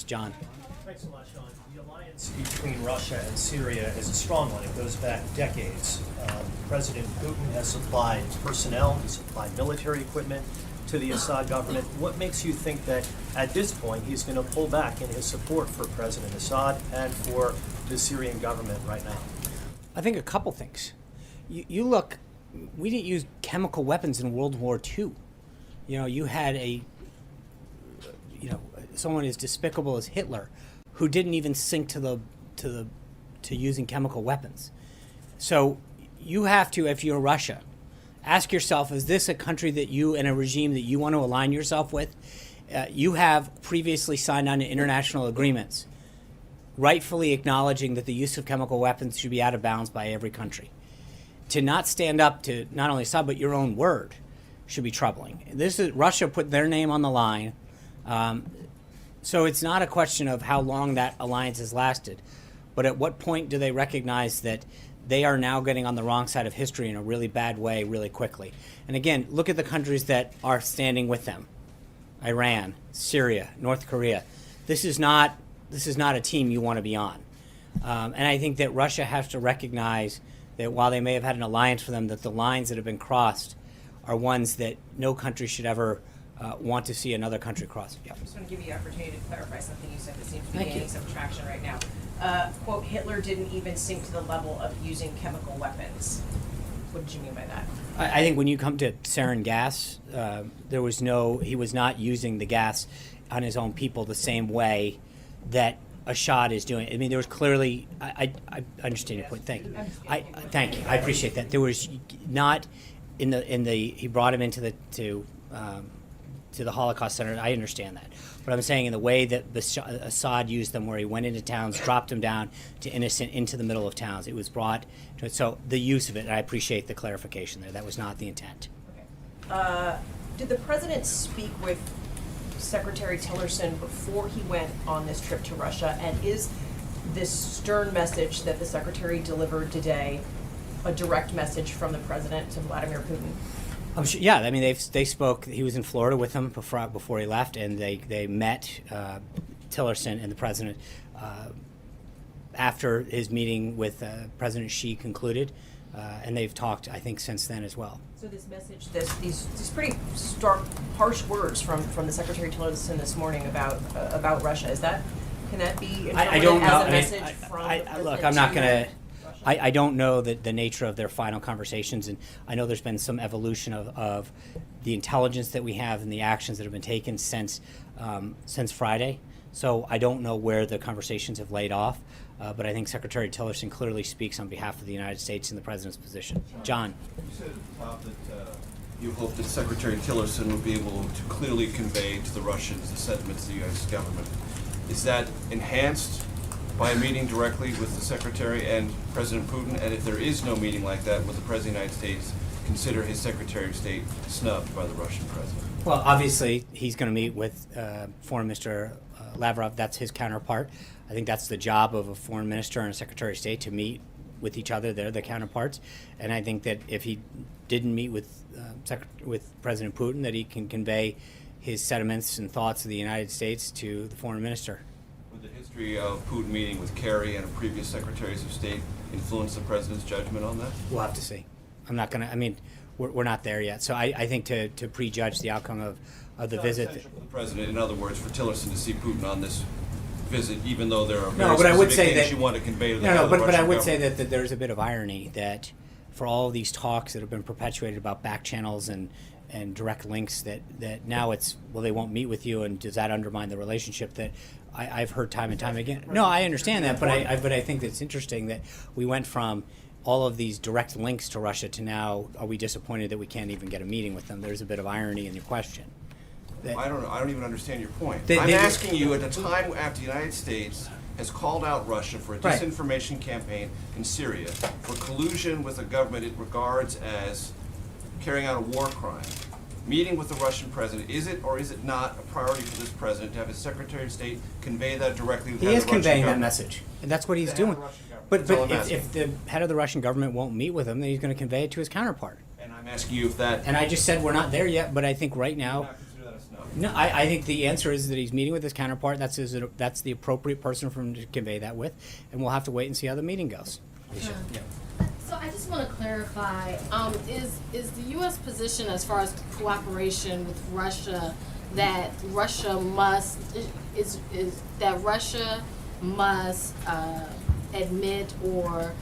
John. Thanks so much, Sean. The alliance between Russia and Syria is a strong one. It goes back decades. President Putin has supplied personnel, he supplied military equipment to the Assad government. What makes you think that at this point he's going to pull back in his support for President Assad and for the Syrian government right now? I think a couple things. You look, we didn't use chemical weapons in World War II. You had someone as despicable as Hitler, who didn't even sink to using chemical weapons. So you have to, if you're Russia, ask yourself: is this a country that you and a regime that you want to align yourself with? You have previously signed on to international agreements, rightfully acknowledging that the use of chemical weapons should be out of bounds by every country. To not stand up to not only Assad but your own word should be troubling. Russia put their name on the line. So it's not a question of how long that alliance has lasted, but at what point do they recognize that they are now getting on the wrong side of history in a really bad way really quickly? And again, look at the countries that are standing with them: Iran, Syria, North Korea. This is not a team you want to be on. And I think that Russia has to recognize that while they may have had an alliance for them, that the lines that have been crossed are ones that no country should ever want to see another country cross. I just want to give you the opportunity to clarify something you said that seems to be gaining some traction right now. Quote, Hitler didn't even sink to the level of using chemical weapons. What did you mean by that? I think when you come to sarin gas, he was not using the gas on his own people the same way that Assad is doing. I mean, there was clearly, I understand your point. Thank you. Thank you. I appreciate that. There was not he brought him into to the Holocaust Center. I understand that. But I'm saying in the way that Assad used them, where he went into towns, dropped them down to innocent into the middle of towns. It was brought to it. So the use of it, and I appreciate the clarification there. That was not the intent. Okay. Did the president speak with Secretary Tillerson before he went on this trip to Russia? And is this stern message that the secretary delivered today a direct message from the president to Vladimir Putin? I'm sure, yeah, I mean, they spoke. He was in Florida with him before he left, and they met Tillerson and the president after his meeting with President Xi concluded, and they've talked, I think, since then as well. So this message, these pretty stark, harsh words from the Secretary Tillerson this morning about Russia, can that be interpreted I don't know. as a message from the president? Look, I'm not going to. I don't know the nature of their final conversations, and I know there's been some evolution of the intelligence that we have and the actions that have been taken since Friday. So I don't know where the conversations have laid off, but I think Secretary Tillerson clearly speaks on behalf of the United States in the president's position. John. You said at the top that you hope that Secretary Tillerson will be able to clearly convey to the Russians the sentiments of the U.S. government. Is that enhanced by a meeting directly with the Secretary and President Putin? And if there is no meeting like that, would the President of the United States consider his Secretary of State snubbed by the Russian President? Well, obviously, he's going to meet with Foreign Minister Lavrov. That's his counterpart. I think that's the job of a Foreign Minister and a Secretary of State, to meet with each other. They're the counterparts. And I think that if he didn't meet with President Putin, that he can convey his sentiments and thoughts of the United States to the Foreign Minister. Would the history of Putin meeting with Kerry and previous Secretaries of State influence the President's judgment on that? We'll have to see. I'm not going to, I mean, we're not there yet. So I think to prejudge the outcome of the visit. For the President, in other words, for Tillerson to see Putin on this visit, even though there are very no, but I would specific say things that, you want to convey to the no, Russian but I would government. say that there's a bit of irony that for all of these talks that have been perpetuated about back channels and direct links, that now it's, well, they won't meet with you, and does that undermine the relationship that I've heard time and time again? No, I understand that, but I think it's interesting that we went from all of these direct links to Russia to now, are we disappointed that we can't even get a meeting with them? There's a bit of irony in your question. I don't even understand your point. I'm I'm asking you, at a time after the United States has called out Russia for a Right. disinformation campaign in Syria, for collusion with a government it regards as carrying out a war crime, meeting with the Russian president, is it or is it not a priority for this president to have his Secretary of State convey that directly to the He head is of the Russian conveying that government? message, and that's what he's The head of doing. the Russian government. But That's all I'm if asking. the head of the Russian government won't meet with him, then he's going to convey it to his counterpart. And I'm asking you if that... And I just said we're not there yet, but I think right do now, not consider that a snub. No, I think the answer is that he's meeting with his counterpart. That's the appropriate person for him to convey that with, and we'll have to wait and see how the meeting goes. Yeah. So I just want to clarify, is the U.S. position as far as cooperation with Russia that Russia must admit or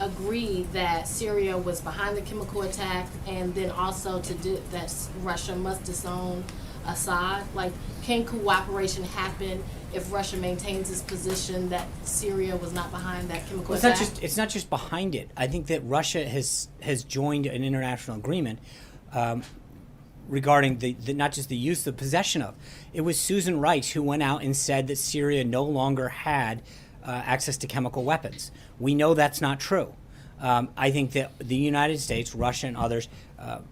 agree that Syria was behind the chemical attack, and then also that Russia must disown Assad? Like, can cooperation happen if Russia maintains its position that Syria was not behind that chemical attack? It's not just behind it. I think that Russia has joined an international agreement regarding the not just the use, the possession of. It was Susan Rice who went out and said that Syria no longer had access to chemical weapons. We know that's not true. I think that the United States, Russia, and others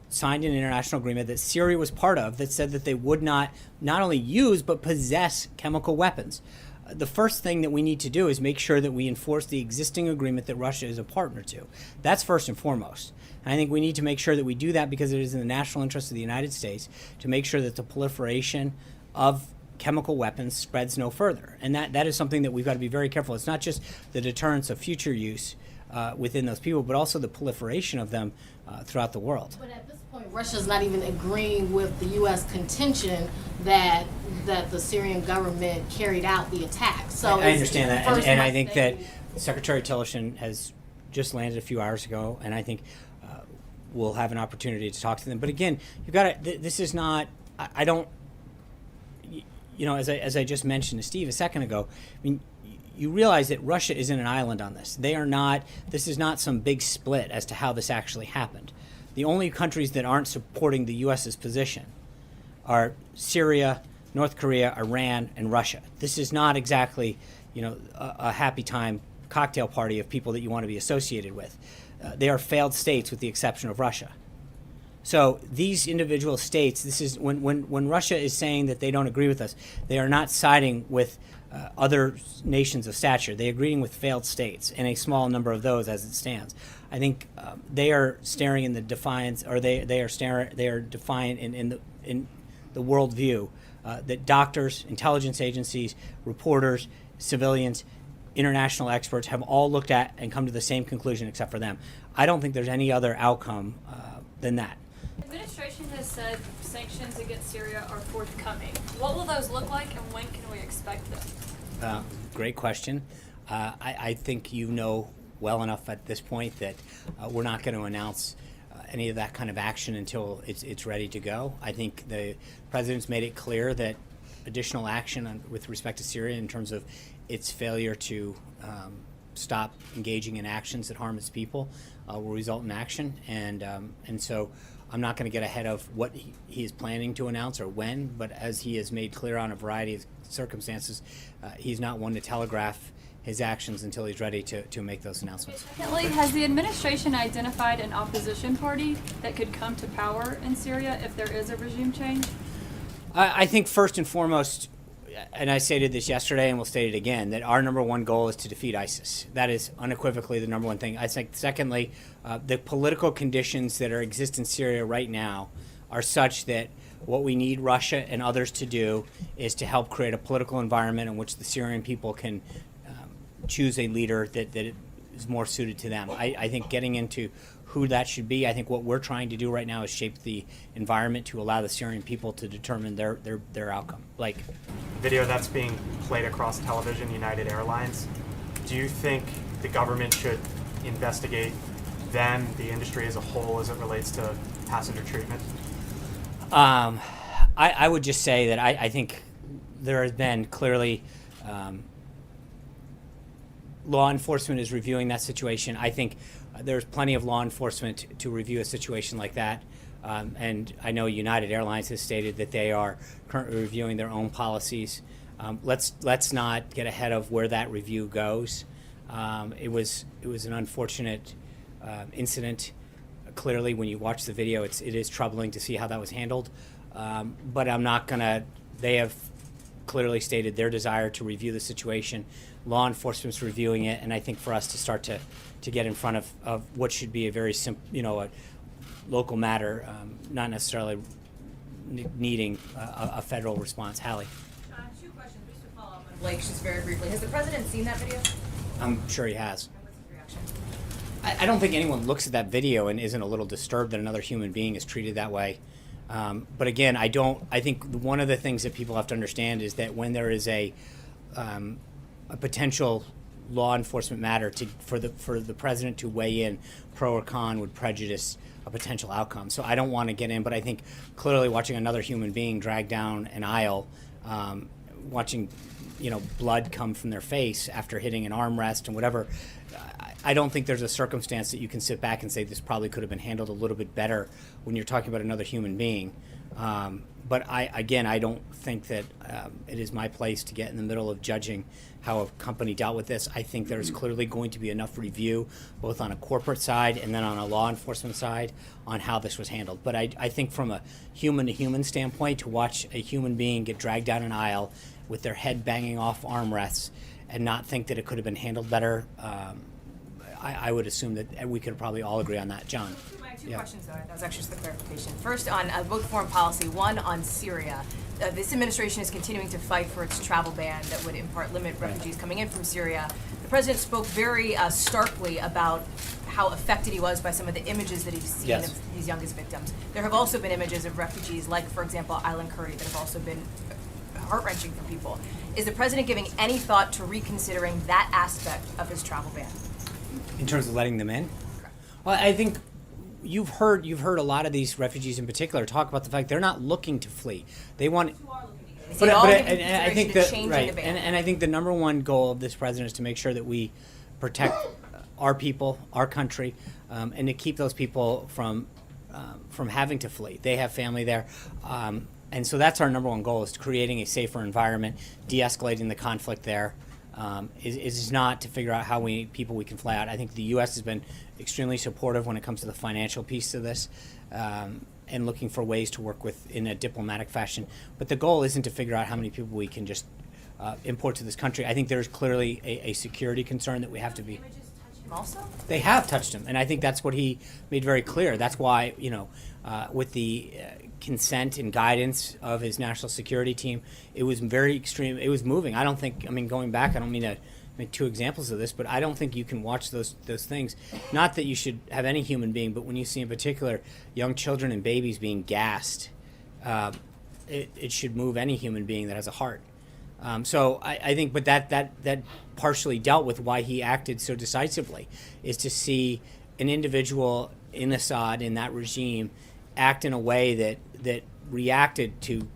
signed an international agreement that Syria was part of that said that they would not only use but possess chemical weapons. The first thing that we need to do is make sure that we enforce the existing agreement that Russia is a partner to. That's first and foremost. And I think we need to make sure that we do that because it is in the national interest of the United States to make sure that the proliferation of chemical weapons spreads no further. And that is something that we've got to be very careful. It's not just the deterrence of future use within those people, but also the proliferation of them throughout the world. But at this point, Russia's not even agreeing with the U.S. contention that the Syrian government carried out the attack. So I understand that, and I think that Secretary Tillerson has just landed a few hours ago, and I think we'll have an opportunity to talk to them. But again, you've got to. This is not. I don't. You know, as I just mentioned to Steve a second ago, I mean, you realize that Russia isn't an island on this. They are not. This is not some big split as to how this actually happened. The only countries that aren't supporting the U.S.'s position are Syria, North Korea, Iran, and Russia. This is not exactly, you know, a happy time cocktail party of people that you want to be associated with. They are failed states with the exception of Russia. So these individual states, this is when Russia is saying that they don't agree with us, they are not siding with other nations of stature. They are agreeing with failed states, and a small number of those as it stands. I think they are staring in the defiance, or they are defiant in the worldview that doctors, intelligence agencies, reporters, civilians, international experts have all looked at and come to the same conclusion except for them. I don't think there's any other outcome than that. The administration has said sanctions against Syria are forthcoming. What will those look like, and when can we expect them? Great question. I think you know well enough at this point that we're not going to announce any of that kind of action until it's ready to go. I think the president's made it clear that additional action with respect to Syria in terms of its failure to stop engaging in actions that harm its people will result in action. And so I'm not going to get ahead of what he is planning to announce or when, but as he has made clear on a variety of circumstances, he's not one to telegraph his actions until he's ready to make those announcements. Secondly, has the administration identified an opposition party that could come to power in Syria if there is a regime change? I think first and foremost, and I stated this yesterday and we'll state it again, that our number one goal is to defeat ISIS. That is unequivocally the number one thing. I think secondly, the political conditions that exist in Syria right now are such that what we need Russia and others to do is to help create a political environment in which the Syrian people can choose a leader that is more suited to them. I think getting into who that should be, I think what we're trying to do right now is shape the environment to allow the Syrian people to determine their outcome. Like video that's being played across television, United Airlines, do you think the government should investigate them, the industry as a whole, as it relates to passenger treatment? I would just say that I think there has been clearly law enforcement is reviewing that situation. I think there's plenty of law enforcement to review a situation like that. And I know United Airlines has stated that they are currently reviewing their own policies. Let's not get ahead of where that review goes. It was an unfortunate incident. Clearly, when you watch the video, it is troubling to see how that was handled. But I'm not gonna. They have clearly stated their desire to review the situation. Law enforcement's reviewing it, and I think for us to start to get in front of what should be a very simple, a local matter, not necessarily needing a federal response. Hallie, 2 questions, just to follow up on Blake, just very briefly. Has the president seen that video? I'm sure he has. And what's his reaction? I don't think anyone looks at that video and isn't a little disturbed that another human being is treated that way. But again, I think one of the things that people have to understand is that when there is a potential law enforcement matter for the president to weigh in pro or con would prejudice a potential outcome. So I don't want to get in, but I think clearly watching another human being drag down an aisle, watching blood come from their face after hitting an armrest and whatever, I don't think there's a circumstance that you can sit back and say this probably could have been handled a little bit better when you're talking about another human being. But I don't think that it is my place to get in the middle of judging how a company dealt with this. I think there's clearly going to be enough review, both on a corporate side and then on a law enforcement side, on how this was handled. But I think from a human-to-human standpoint, to watch a human being get dragged down an aisle with their head banging off armrests and not think that it could have been handled better, I would assume that we could probably all agree on that. John? I have two questions, though. That was actually just the clarification. First, on both foreign policy, one on Syria. This administration is continuing to fight for its travel ban that would in part limit refugees coming in from Syria. The president spoke very starkly about how affected he was by some of the images that he's seen Yes. of these youngest victims. There have also been images of refugees, like, for example, Island Curry, that have also been heart-wrenching for people. Is the president giving any thought to reconsidering that aspect of his travel ban? In terms of letting them in? Well, I think you've heard a lot of these refugees in particular talk about the fact they're not looking to flee. They want. Is But, it all but in and I think consideration to that changing right, the ban? and I think the number one goal of this president is to make sure that we protect our people, our country, and to keep those people from having to flee. They have family there. And so that's our number one goal, is creating a safer environment, de-escalating the conflict there. Is not to figure out how we can fly out. I think the U.S. has been extremely supportive when it comes to the financial piece of this, and looking for ways to work with in a diplomatic fashion. But the goal isn't to figure out how many people we can just import to this country. I think there's clearly a security concern that we have to be. Also? They have touched him, and I think that's what he made very clear. That's why, with the consent and guidance of his national security team, it was very extreme. It was moving. Going back, I don't mean to make two examples of this, but I don't think you can watch those things. Not that you should have any human being, but when you see in particular young children and babies being gassed, it should move any human being that has a heart. So I think, but that partially dealt with why he acted so decisively, is to see an individual in Assad, in that regime, act in a way that reacted to,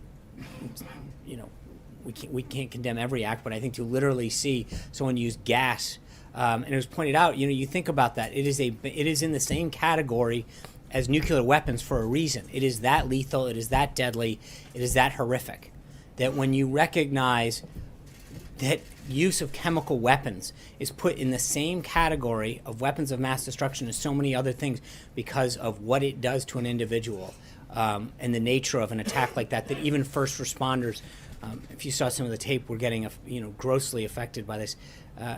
we can't condemn every act, but I think to literally see someone use gas, and it was pointed out, you think about that, it is in the same category as nuclear weapons for a reason. It is that lethal, it is that deadly, it is that horrific, that when you recognize that use of chemical weapons is put in the same category of weapons of mass destruction as so many other things because of what it does to an individual, and the nature of an attack like that even first responders, if you saw some of the tape, were getting grossly affected by this.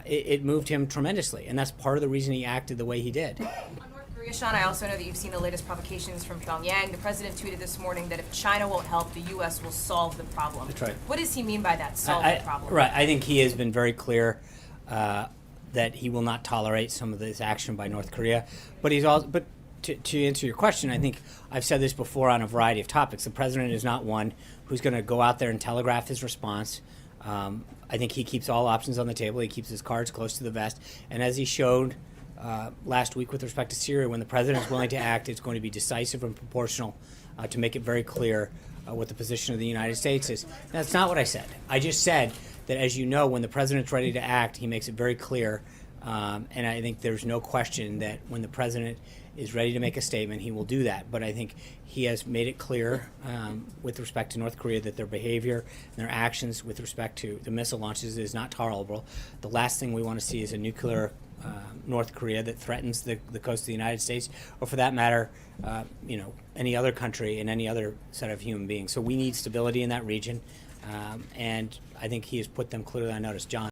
It moved him tremendously, and that's part of the reason he acted the way he did. On North Korea, Sean, I also know that you've seen the latest provocations from Pyongyang. The president tweeted this morning that if China won't help, the U.S. will solve the problem. That's right. What does he mean by that, solve the problem? Right. I think he has been very clear that he will not tolerate some of this action by North Korea. But he's also, to answer your question, I think I've said this before on a variety of topics. The president is not one who's going to go out there and telegraph his response. I think he keeps all options on the table. He keeps his cards close to the vest. And as he showed last week with respect to Syria, when the president is willing to act, it's going to be decisive and proportional to make it very clear what the position of the United States is. That's not what I said. I just said that, as you know, when the president's ready to act, he makes it very clear. And I think there's no question that when the president is ready to make a statement, he will do that. But I think he has made it clear with respect to North Korea that their behavior and their actions with respect to the missile launches is not tolerable. The last thing we want to see is a nuclear North Korea that threatens the coast of the United States, or for that matter, any other country and any other set of human beings. So we need stability in that region, and I think he has put them clearly on notice. John?